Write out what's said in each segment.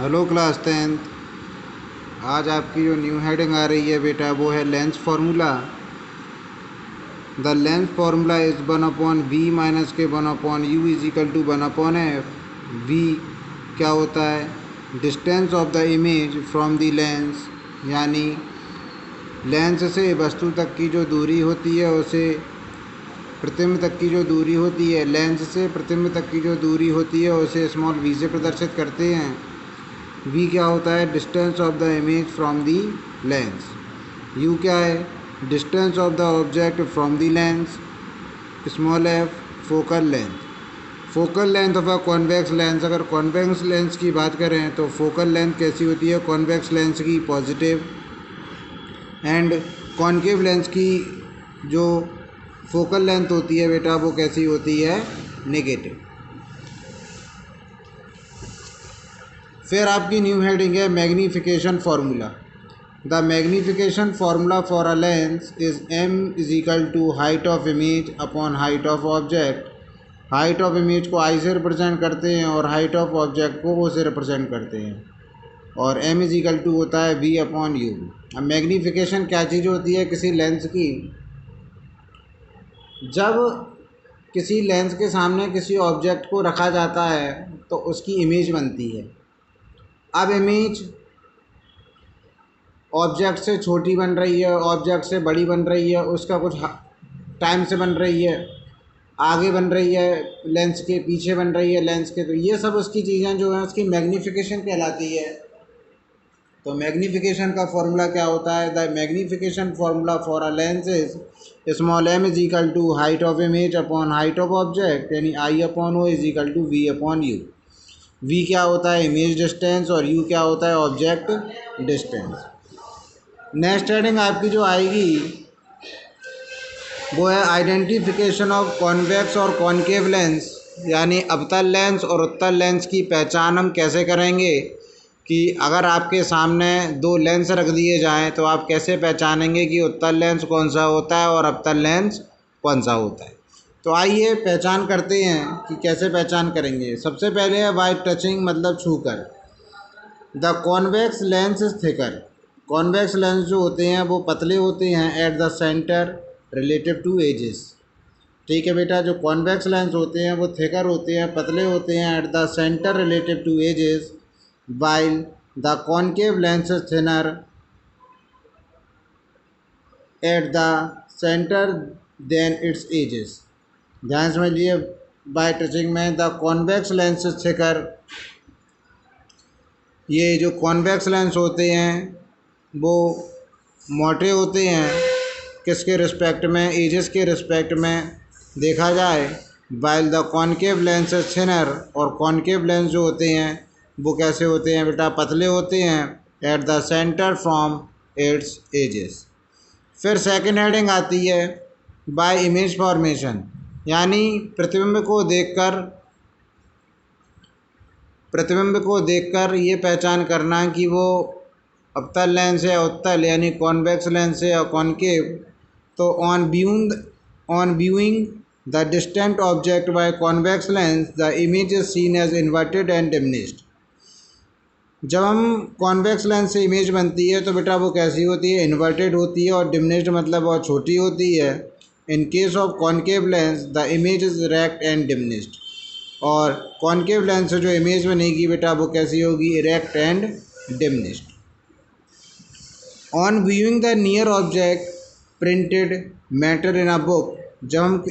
Hello class tenth. आज आपकी जो न्यू हेडिंग आ रही है बेटा वो है lens formula. The lens formula is 1/v minus के 1/u is equal to 1/f। v क्या होता है? Distance of the image from the lens, यानी लेंस से वस्तु तक की जो दूरी होती है उसे प्रतिबिंब तक की जो दूरी होती है, लेंस से प्रतिबिंब तक की जो दूरी होती है उसे स्मॉल v से प्रदर्शित करते हैं। v क्या होता है? Distance of the image from the lens. u क्या है? Distance of the object from the lens. Small f focal length. Focal length of a convex lens, अगर कॉन्वेक्स लेंस की बात करें तो फोकल लेंथ कैसी होती है? कॉन्वेक्स लेंस की पॉजिटिव, एंड कॉन्केव लेंस की जो फोकल लेंथ होती है बेटा वो कैसी होती है? नेगेटिव। फिर आपकी न्यू हेडिंग है magnification formula. The magnification formula for a lens is m is equal to height of image upon height of object. Height of image को i से रिप्रेजेंट करते हैं और हाइट ऑफ ऑब्जेक्ट को o से represent करते हैं, और m इज इक्वल टू होता है v अपॉन u। अब मैग्नीफिकेशन क्या चीज़ होती है किसी लेंस की? जब किसी लेंस के सामने किसी ऑब्जेक्ट को रखा जाता है तो उसकी इमेज बनती है। अब इमेज ऑब्जेक्ट से छोटी बन रही है, ऑब्जेक्ट से बड़ी बन रही है, उसका कुछ टाइम से बन रही है, आगे बन रही है लेंस के, पीछे बन रही है लेंस के, तो ये सब उसकी चीज़ें जो हैं उसकी मैग्नीफिकेशन कहलाती है। तो मैग्नीफिकेशन का फॉर्मूला क्या होता है? The magnification formula for a lens is small m is equal to height of image upon height of object, यानी i upon o is equal to v upon u। v क्या होता है? Image distance, और u क्या होता है? Object distance. Next heading आपकी जो आएगी वो है आइडेंटिफिकेशन ऑफ कॉन्वेक्स और कॉनकेव लेंस, यानी अवतल लेंस और उत्तल लेंस की पहचान हम कैसे करेंगे कि अगर आपके सामने दो लेंस रख दिए जाएं तो आप कैसे पहचानेंगे कि उत्तल लेंस कौन सा होता है और अवतल लेंस कौन सा होता है। तो आइए पहचान करते हैं कि कैसे पहचान करेंगे। सबसे पहले है बाय टचिंग, मतलब छूकर। The convex lens is thicker. Convex lens जो होते हैं वो पतले होते हैं at the centre relative to edges. ठीक है बेटा, जो कॉन्वेक्स लेंस होते हैं वो थिकर होते हैं, पतले होते हैं at the centre relative to edges, while the concave lens is thinner at the center than its edges। ध्यान समझिए, बाय टचिंग में the convex lens is thicker. ये जो कॉन्वेक्स लेंस होते हैं वो मोटे होते हैं किसके रिस्पेक्ट में? एजेस के रिस्पेक्ट में देखा जाए। while the concave lens is thinner, और कॉन्केव लेंस जो होते हैं वो कैसे होते हैं बेटा? पतले होते हैं at the centre from its edges. फिर सेकंड हेडिंग आती है बाय इमेज फॉर्मेशन, यानी प्रतिबिंब को देखकर ये पहचान करना कि वो अवतल लेंस है उत्तल, यानी कॉन्वेक्स लेंस है या कॉनकेव। तो on viewing the distant object by convex lens the image is seen as inverted and diminished. जब हम कॉन्वेक्स लेंस से इमेज बनती है तो बेटा वो कैसी होती है? इन्वर्टेड होती है, और डिमिनिश्ड मतलब बहुत छोटी होती है। इन case of concave lens the image is erect and diminished, और कॉन्केव लेंस से जो इमेज बनेगी बेटा वो कैसी होगी? Erect and diminished. On viewing the near object printed matter in a book, जब हम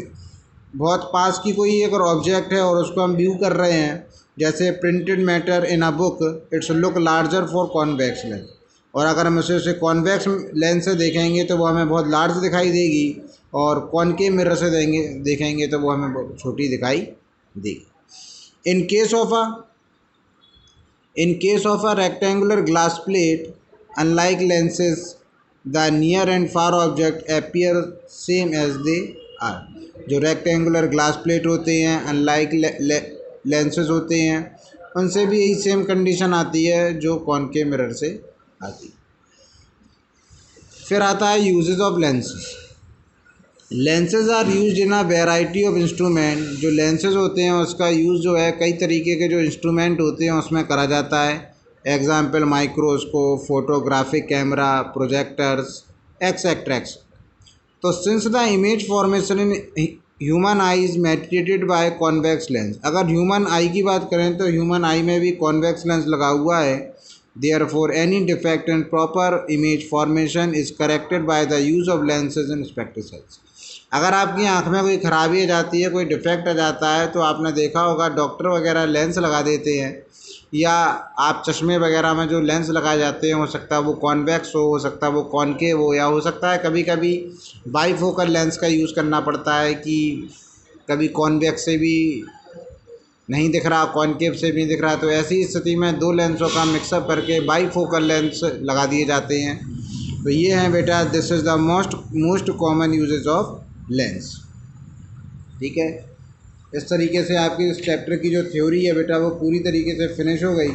बहुत पास की कोई अगर ऑब्जेक्ट है और उसको हम व्यू कर रहे हैं, जैसे printed matter in a book, it's look larger for convex lens. और अगर हम उसे कॉन्वेक्स लेंस से देखेंगे तो वो हमें बहुत लार्ज दिखाई देगी, और कॉनकेव मिरर से देखेंगे तो वो हमें बहुत छोटी दिखाई देगी। In case of a rectangular glass plate, unlike lenses the near and far object appear same as they are. जो रेक्टेंगुलर ग्लास प्लेट होते हैं, अनलाइक लेंसेज होते हैं, उनसे भी यही सेम कंडीशन आती है जो कॉनकेव मिरर से आती है। फिर आता है uses of lenses. Lenses are use in a variety of instrument. जो लेंसेज होते हैं उसका यूज़ जो है कई तरीके के जो इंस्ट्रूमेंट होते हैं उसमें करा जाता है। Example microscope, photographic camera, projectors, etcetera. तो since the image formation in human eye is meditated by convex lens, अगर ह्यूमन आई की बात करें तो ह्यूमन आई में भी कॉन्वेक्स लेंस लगा हुआ है। Therefore any defect in proper image formation is corrected by the use of lenses in spectacles. अगर आपकी आँख में कोई खराबी आ जाती है, कोई डिफेक्ट आ जाता है, तो आपने देखा होगा डॉक्टर वगैरह लेंस लगा देते हैं, या आप चश्मे वगैरह में जो लेंस लगाए जाते हैं, हो सकता है वो कॉन्वेक्स हो सकता है वो कॉनकेव हो, या हो सकता है कभी कभी बाईफोकल लेंस का यूज़ करना पड़ता है कि कभी कॉन्वेक्स से भी नहीं दिख रहा, कॉनकेव से भी दिख रहा। तो ऐसी स्थिति में दो लेंसों का मिक्सअप करके बाईफोकल लेंस लगा दिए जाते हैं। तो ये है बेटा, this is the most common usages of lens. ठीक है, इस तरीके से आपकी इस चैप्टर की जो थ्योरी है बेटा वो पूरी तरीके से फिनिश हो गई।